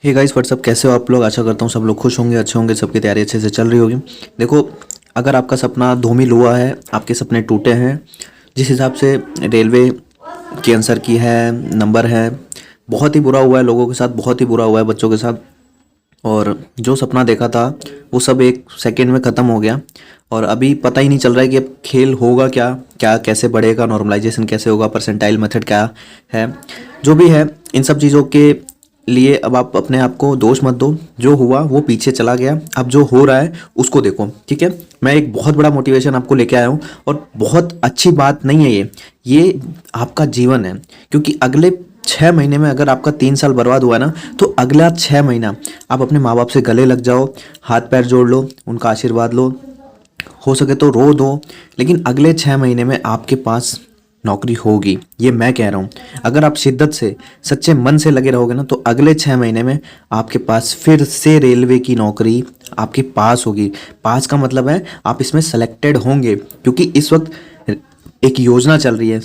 Hey guys what's up, कैसे हो आप लोग। आशा करता हूँ सब लोग खुश होंगे, अच्छे होंगे, सबकी तैयारी अच्छे से चल रही होगी। देखो, अगर आपका सपना धूमिल हुआ है, आपके सपने टूटे हैं, जिस हिसाब से रेलवे की आंसर की है, नंबर है, बहुत ही बुरा हुआ है लोगों के साथ, बहुत ही बुरा हुआ है बच्चों के साथ। और जो सपना देखा था वो सब एक सेकंड में ख़त्म हो गया। और अभी पता ही नहीं चल रहा है कि अब खेल होगा क्या, क्या कैसे बढ़ेगा, नॉर्मलाइजेशन कैसे होगा, परसेंटाइल मेथड क्या है। जो भी है, इन सब चीज़ों के लिए अब आप अपने आप को दोष मत दो। जो हुआ वो पीछे चला गया, अब जो हो रहा है उसको देखो। ठीक है, मैं एक बहुत बड़ा मोटिवेशन आपको लेके आया हूँ, और बहुत अच्छी बात नहीं है ये आपका जीवन है। क्योंकि अगले 6 महीने में अगर आपका 3 साल बर्बाद हुआ ना, तो अगला 6 महीना आप अपने माँ बाप से गले लग जाओ, हाथ पैर जोड़ लो, उनका आशीर्वाद लो, हो सके तो रो दो, लेकिन अगले 6 महीने में आपके पास नौकरी होगी। ये मैं कह रहा हूँ। अगर आप शिद्दत से, सच्चे मन से लगे रहोगे ना, तो अगले 6 महीने में आपके पास फिर से रेलवे की नौकरी आपके पास होगी। पास का मतलब है आप इसमें सेलेक्टेड होंगे, क्योंकि इस वक्त एक योजना चल रही है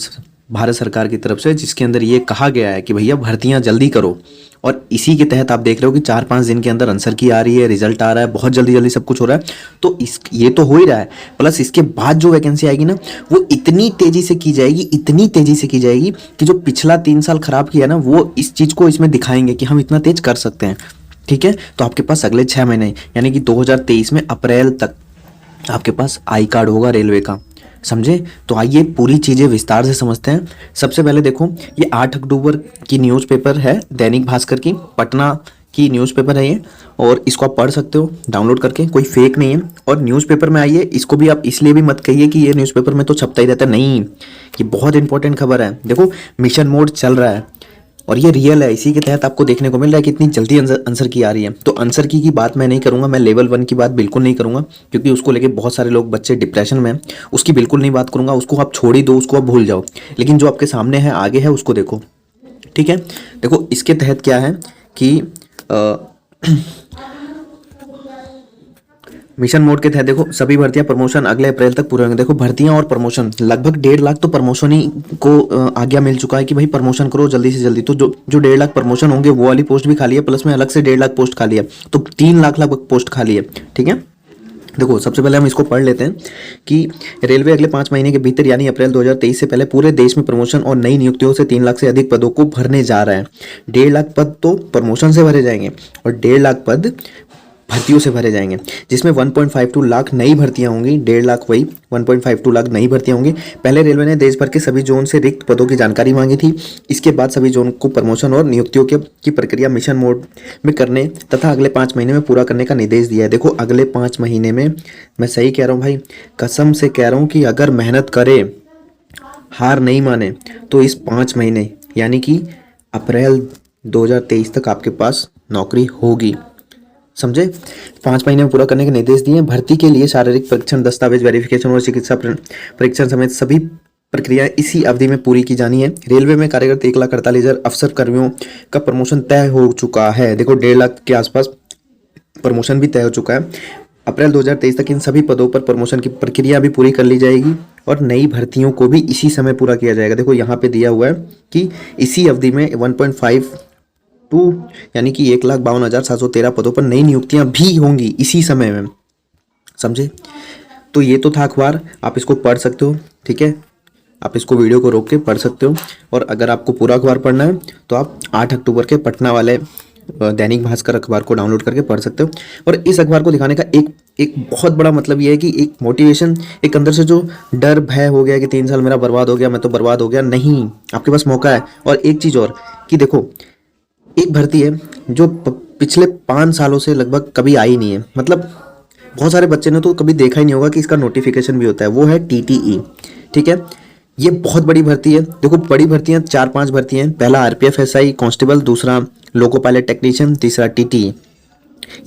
भारत सरकार की तरफ से, जिसके अंदर ये कहा गया है कि भैया भर्तियां जल्दी करो। और इसी के तहत आप देख रहे हो कि 4-5 दिन के अंदर आंसर की आ रही है, रिजल्ट आ रहा है, बहुत जल्दी जल्दी सब कुछ हो रहा है। तो ये तो हो ही रहा है, प्लस इसके बाद जो वैकेंसी आएगी ना, वो इतनी तेजी से की जाएगी, इतनी तेजी से की जाएगी कि जो पिछला 3 साल खराब किया ना, वो इस चीज़ को इसमें दिखाएंगे कि हम इतना तेज कर सकते हैं। ठीक है, तो आपके पास अगले 6 महीने यानी कि 2023 में अप्रैल तक आपके पास आई कार्ड होगा रेलवे का। समझे? तो आइए पूरी चीज़ें विस्तार से समझते हैं। सबसे पहले देखो, ये 8 अक्टूबर की न्यूज़पेपर है, दैनिक भास्कर की, पटना की न्यूज़पेपर है ये। और इसको आप पढ़ सकते हो डाउनलोड करके, कोई फेक नहीं है। और न्यूज़पेपर में आइए, इसको भी आप इसलिए भी मत कहिए कि ये न्यूज़पेपर में तो छपता ही रहता है, नहीं, ये बहुत इंपॉर्टेंट खबर है। देखो, मिशन मोड चल रहा है और ये रियल है, इसी के तहत आपको देखने को मिल रहा है कि इतनी जल्दी आंसर की आ रही है। तो आंसर की बात मैं नहीं करूंगा, मैं लेवल 1 की बात बिल्कुल नहीं करूंगा, क्योंकि उसको लेके बहुत सारे लोग, बच्चे डिप्रेशन में हैं, उसकी बिल्कुल नहीं बात करूंगा। उसको आप छोड़ ही दो, उसको आप भूल जाओ। लेकिन जो आपके सामने है, आगे है, उसको देखो। ठीक है, देखो इसके तहत क्या है कि मिशन मोड के तहत देखो, सभी भर्तियां प्रमोशन अगले अप्रैल तक पूरे होंगे। देखो, भर्तियां और प्रमोशन लगभग 1.5 लाख तो प्रमोशन ही को आज्ञा मिल चुका है कि भाई प्रमोशन करो जल्दी से जल्दी। तो जो जो 1.5 लाख प्रमोशन होंगे वो वाली पोस्ट भी खाली है, प्लस में अलग से 1.5 लाख पोस्ट खाली है, तो 3 लाख लगभग पोस्ट खाली है। ठीक है, देखो सबसे पहले हम इसको पढ़ लेते हैं कि रेलवे अगले 5 महीने के भीतर यानी अप्रैल 2023 से पहले पूरे देश में प्रमोशन और नई नियुक्तियों से 3 लाख से अधिक पदों को भरने जा रहा है। 1.5 लाख पद तो प्रमोशन से भरे जाएंगे और 1.5 लाख पद भर्तियों से भरे जाएंगे, जिसमें 1.52 लाख नई भर्तियां होंगी। 1.5 लाख वही 1.52 लाख नई भर्तियां होंगी। पहले रेलवे ने देश भर के सभी जोन से रिक्त पदों की जानकारी मांगी थी। इसके बाद सभी जोन को प्रमोशन और नियुक्तियों की प्रक्रिया मिशन मोड में करने तथा अगले 5 महीने में पूरा करने का निर्देश दिया है। देखो, अगले 5 महीने में, मैं सही कह रहा हूँ भाई, कसम से कह रहा हूँ कि अगर मेहनत करे, हार नहीं माने, तो इस 5 महीने यानी कि अप्रैल 2023 तक आपके पास नौकरी होगी। समझे? 5 महीने में पूरा करने के निर्देश दिए। भर्ती के लिए शारीरिक परीक्षण, दस्तावेज वेरिफिकेशन और चिकित्सा परीक्षण समेत सभी प्रक्रियाएं इसी अवधि में पूरी की जानी है। रेलवे में कार्यरत 1,48,000 अफसर कर्मियों का प्रमोशन तय हो चुका है। देखो, 1.5 लाख के आसपास प्रमोशन भी तय हो चुका है। अप्रैल 2023 तक इन सभी पदों पर प्रमोशन की प्रक्रिया भी पूरी कर ली जाएगी और नई भर्तियों को भी इसी समय पूरा किया जाएगा। देखो, यहाँ पे दिया हुआ है कि इसी अवधि में 1.52 यानी कि 1,52,713 पदों पर नई नियुक्तियां भी होंगी इसी समय में। समझे? तो ये तो था अखबार, आप इसको पढ़ सकते हो। ठीक है, आप इसको वीडियो को रोक के पढ़ सकते हो। और अगर आपको पूरा अखबार पढ़ना है तो आप 8 अक्टूबर के पटना वाले दैनिक भास्कर अखबार को डाउनलोड करके पढ़ सकते हो। और इस अखबार को दिखाने का एक बहुत बड़ा मतलब ये है कि एक मोटिवेशन, एक अंदर से जो डर भय हो गया कि 3 साल मेरा बर्बाद हो गया, मैं तो बर्बाद हो गया, नहीं, आपके पास मौका है। और एक चीज़ और कि देखो, एक भर्ती है जो पिछले 5 सालों से लगभग कभी आई नहीं है, मतलब बहुत सारे बच्चे ने तो कभी देखा ही नहीं होगा कि इसका नोटिफिकेशन भी होता है, वो है टीटीई। ठीक है, ये बहुत बड़ी भर्ती है। देखो, बड़ी भर्तियां 4-5 भर्तियां हैं। पहला आरपीएफ एसआई कांस्टेबल, दूसरा लोको पायलट टेक्नीशियन, तीसरा टीटीई।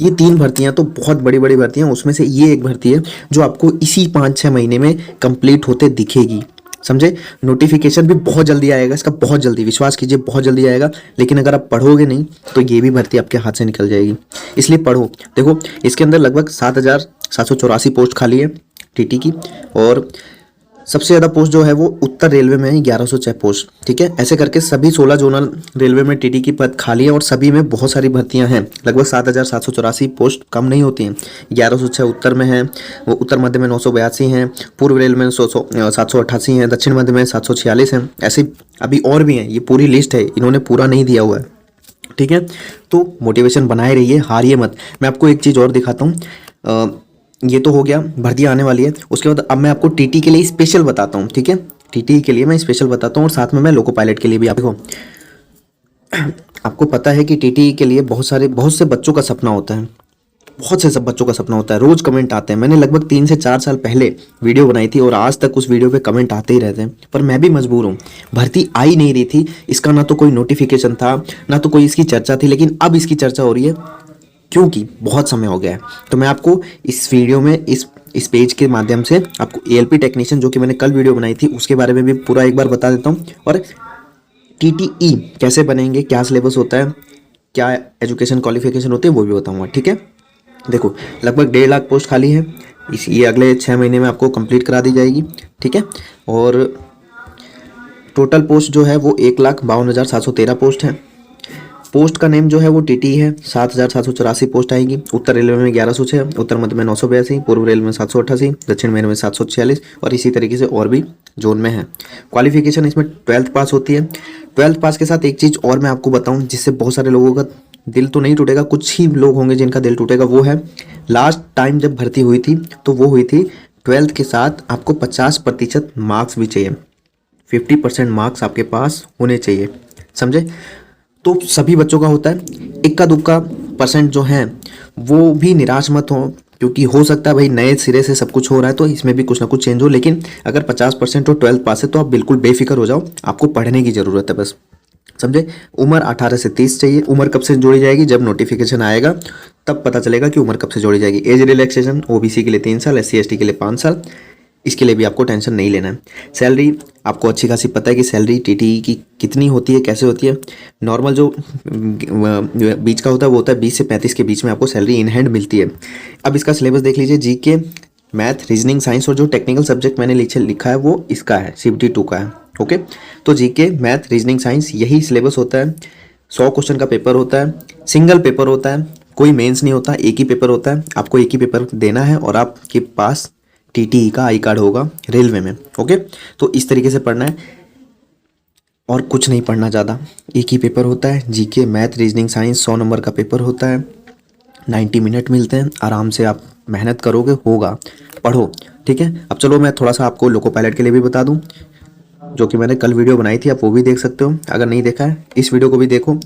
ये 3 भर्तियां तो बहुत बड़ी बड़ी भर्तियां, उसमें से ये एक भर्ती है जो आपको इसी 5-6 महीने में कंप्लीट होते दिखेगी। समझे? नोटिफिकेशन भी बहुत जल्दी आएगा इसका, बहुत जल्दी, विश्वास कीजिए, बहुत जल्दी आएगा। लेकिन अगर आप पढ़ोगे नहीं तो ये भी भर्ती आपके हाथ से निकल जाएगी, इसलिए पढ़ो। देखो, इसके अंदर लगभग 7,784 पोस्ट खाली है टीटी की, और सबसे ज़्यादा पोस्ट जो है वो उत्तर रेलवे में है, 1106 पोस्ट। ठीक है, ऐसे करके सभी 16 जोनल रेलवे में टीटी की पद खाली है और सभी में बहुत सारी भर्तियां हैं। लगभग 7,784 पोस्ट कम नहीं होती हैं। 1106 उत्तर में है, वो उत्तर मध्य में 982 हैं, पूर्व रेल में 788 हैं, दक्षिण मध्य में 746 हैं। ऐसे अभी और भी हैं, ये पूरी लिस्ट है, इन्होंने पूरा नहीं दिया हुआ है। ठीक है, तो मोटिवेशन बनाए रहिए, हारिए मत। मैं आपको एक चीज़ और दिखाता हूँ। ये तो हो गया, भर्ती आने वाली है। उसके बाद अब मैं आपको टीटी के लिए स्पेशल बताता हूँ। ठीक है, टीटी के लिए मैं स्पेशल बताता हूँ और साथ में मैं लोको पायलट के लिए भी। आपको आपको पता है कि टीटी के लिए बहुत से बच्चों का सपना होता है, बहुत से सब बच्चों का सपना होता है। रोज कमेंट आते हैं। मैंने लगभग 3 से 4 साल पहले वीडियो बनाई थी और आज तक उस वीडियो पे कमेंट आते ही रहते हैं, पर मैं भी मजबूर हूँ। भर्ती आ ही नहीं रही थी, इसका ना तो कोई नोटिफिकेशन था, ना तो कोई इसकी चर्चा थी, लेकिन अब इसकी चर्चा हो रही है क्योंकि बहुत समय हो गया है। तो मैं आपको इस वीडियो में इस पेज के माध्यम से आपको एएलपी टेक्नीशियन, जो कि मैंने कल वीडियो बनाई थी, उसके बारे में भी पूरा एक बार बता देता हूँ। और टीटीई कैसे बनेंगे, क्या सिलेबस होता है, क्या एजुकेशन क्वालिफिकेशन होती है, वो भी बताऊँगा। ठीक है, देखो लगभग 1.5 लाख पोस्ट खाली है। ये अगले 6 महीने में आपको कंप्लीट करा दी जाएगी। ठीक है, और टोटल पोस्ट जो है वो 1,52,713 पोस्ट है। पोस्ट का नेम जो है वो टीटी है। 7,784 पोस्ट आएगी। उत्तर रेलवे में 1106, उत्तर मध्य में 982, पूर्व रेलवे में 788, दक्षिण में 746 और इसी तरीके से और भी जोन में है। क्वालिफिकेशन इसमें 12th पास होती है। 12th पास के साथ एक चीज़ और मैं आपको बताऊं, जिससे बहुत सारे लोगों का दिल तो नहीं टूटेगा, कुछ ही लोग होंगे जिनका दिल टूटेगा, वो है लास्ट टाइम जब भर्ती हुई थी तो वो हुई थी 12th के साथ आपको 50% मार्क्स भी चाहिए। 50% मार्क्स आपके पास होने चाहिए, समझे। तो सभी बच्चों का होता है। इक्का दुक्का परसेंट जो है वो भी निराश मत हो, क्योंकि हो सकता है भाई नए सिरे से सब कुछ हो रहा है तो इसमें भी कुछ ना कुछ चेंज हो। लेकिन अगर 50% और 12th पास है तो आप बिल्कुल बेफिक्र हो जाओ, आपको पढ़ने की ज़रूरत है बस, समझे। उम्र 18 से 30 चाहिए। उम्र कब से जोड़ी जाएगी, जब नोटिफिकेशन आएगा तब पता चलेगा कि उम्र कब से जोड़ी जाएगी। एज रिलैक्सेशन ओबीसी के लिए 3 साल, SC ST के लिए 5 साल, इसके लिए भी आपको टेंशन नहीं लेना है। सैलरी आपको अच्छी खासी पता है कि सैलरी टीटी की कितनी होती है, कैसे होती है। नॉर्मल जो बीच का होता है वो होता है 20 से 35 के बीच में आपको सैलरी इन हैंड मिलती है। अब इसका सिलेबस देख लीजिए। जीके, मैथ, रीजनिंग, साइंस और जो टेक्निकल सब्जेक्ट मैंने लिखा है वो इसका है, CBT 2 का है। ओके, तो जीके, मैथ, रीजनिंग, साइंस यही सिलेबस होता है। 100 क्वेश्चन का पेपर होता है, सिंगल पेपर होता है, कोई मेंस नहीं होता, एक ही पेपर होता है। आपको एक ही पेपर देना है और आपके पास टीटी का आई कार्ड होगा रेलवे में। ओके, तो इस तरीके से पढ़ना है और कुछ नहीं पढ़ना ज़्यादा। एक ही पेपर होता है, GK, math, reasoning, science 100 number का पेपर होता है। 90 मिनट मिलते हैं, आराम से आप मेहनत करोगे, होगा, पढ़ो। ठीक है, अब चलो मैं थोड़ा सा आपको लोको पायलट के लिए भी बता दूं, जो कि मैंने कल वीडियो बनाई थी, आप वो भी देख सकते हो। अगर नहीं देखा है इस वीडियो को भी देखो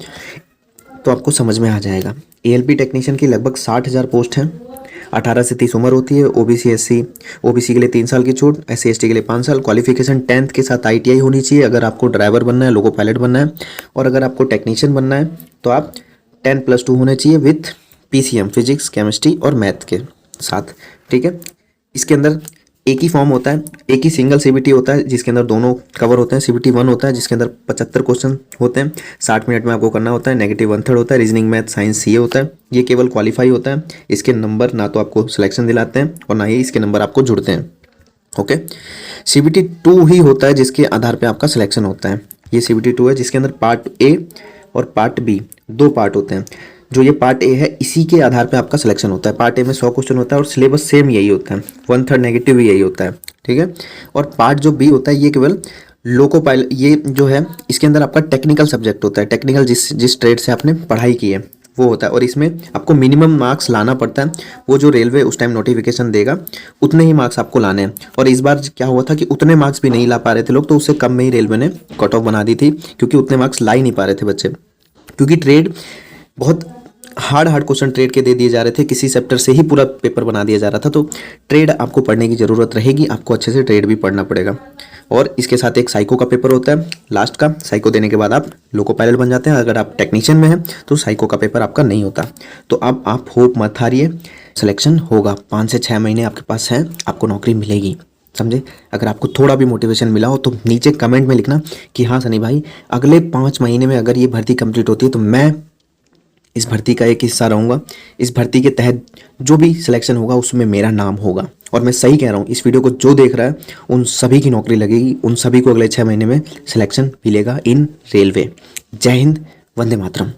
तो आपको समझ में आ जाएगा। एएलपी टेक्नीशियन की लगभग 60,000 पोस्ट हैं। 18 से 30 उम्र होती है। ओबीसी SC ओबीसी के लिए 3 साल की छूट, SC ST के लिए 5 साल। क्वालिफिकेशन 10th के साथ ITI होनी चाहिए अगर आपको ड्राइवर बनना है, लोको पायलट बनना है। और अगर आपको टेक्नीशियन बनना है तो आप 10+2 होने चाहिए विथ PCM, फिजिक्स, केमिस्ट्री और मैथ के साथ। ठीक है, इसके अंदर एक ही फॉर्म होता है, एक ही सिंगल CBT होता है जिसके अंदर दोनों कवर होते हैं। CBT 1 होता है जिसके अंदर 75 क्वेश्चन होते हैं, 60 मिनट में आपको करना होता है। नेगेटिव 1/3 होता है। रीजनिंग, मैथ, साइंस CA होता है। ये केवल क्वालिफाई होता है, इसके नंबर ना तो आपको सिलेक्शन दिलाते हैं और ना ही इसके नंबर आपको जुड़ते हैं। ओके, CBT 2 ही होता है जिसके आधार पर आपका सिलेक्शन होता है। ये CBT 2 है जिसके अंदर पार्ट A और पार्ट B 2 पार्ट होते हैं। जो ये पार्ट A है इसी के आधार पे आपका सिलेक्शन होता है। पार्ट A में 100 क्वेश्चन होता है और सिलेबस सेम यही होता है, 1/3 नेगेटिव यही होता है। ठीक है, और पार्ट जो B होता है ये केवल लोको पायलट, ये जो है इसके अंदर आपका टेक्निकल सब्जेक्ट होता है। टेक्निकल जिस ट्रेड से आपने पढ़ाई की है वो होता है और इसमें आपको मिनिमम मार्क्स लाना पड़ता है। वो जो रेलवे उस टाइम नोटिफिकेशन देगा उतने ही मार्क्स आपको लाने हैं। और इस बार क्या हुआ था कि उतने मार्क्स भी नहीं ला पा रहे थे लोग, तो उससे कम में ही रेलवे ने कट ऑफ बना दी थी, क्योंकि उतने मार्क्स ला ही नहीं पा रहे थे बच्चे। क्योंकि ट्रेड बहुत हार्ड क्वेश्चन ट्रेड के दे दिए जा रहे थे, किसी सेक्टर से ही पूरा पेपर बना दिया जा रहा था। तो ट्रेड आपको पढ़ने की ज़रूरत रहेगी, आपको अच्छे से ट्रेड भी पढ़ना पड़ेगा। और इसके साथ एक साइको का पेपर होता है लास्ट का। साइको देने के बाद आप लोको पायलट बन जाते हैं। अगर आप टेक्नीशियन में हैं तो साइको का पेपर आपका नहीं होता। तो अब आप होप मत हारिए, सिलेक्शन होगा। 5 से 6 महीने आपके पास हैं, आपको नौकरी मिलेगी, समझे। अगर आपको थोड़ा भी मोटिवेशन मिला हो तो नीचे कमेंट में लिखना कि हाँ सनी भाई, अगले 5 महीने में अगर ये भर्ती कंप्लीट होती है तो मैं इस भर्ती का एक हिस्सा रहूँगा। इस भर्ती के तहत जो भी सिलेक्शन होगा उसमें मेरा नाम होगा। और मैं सही कह रहा हूँ, इस वीडियो को जो देख रहा है उन सभी की नौकरी लगेगी, उन सभी को अगले 6 महीने में सिलेक्शन मिलेगा इन रेलवे। जय हिंद, वंदे मातरम।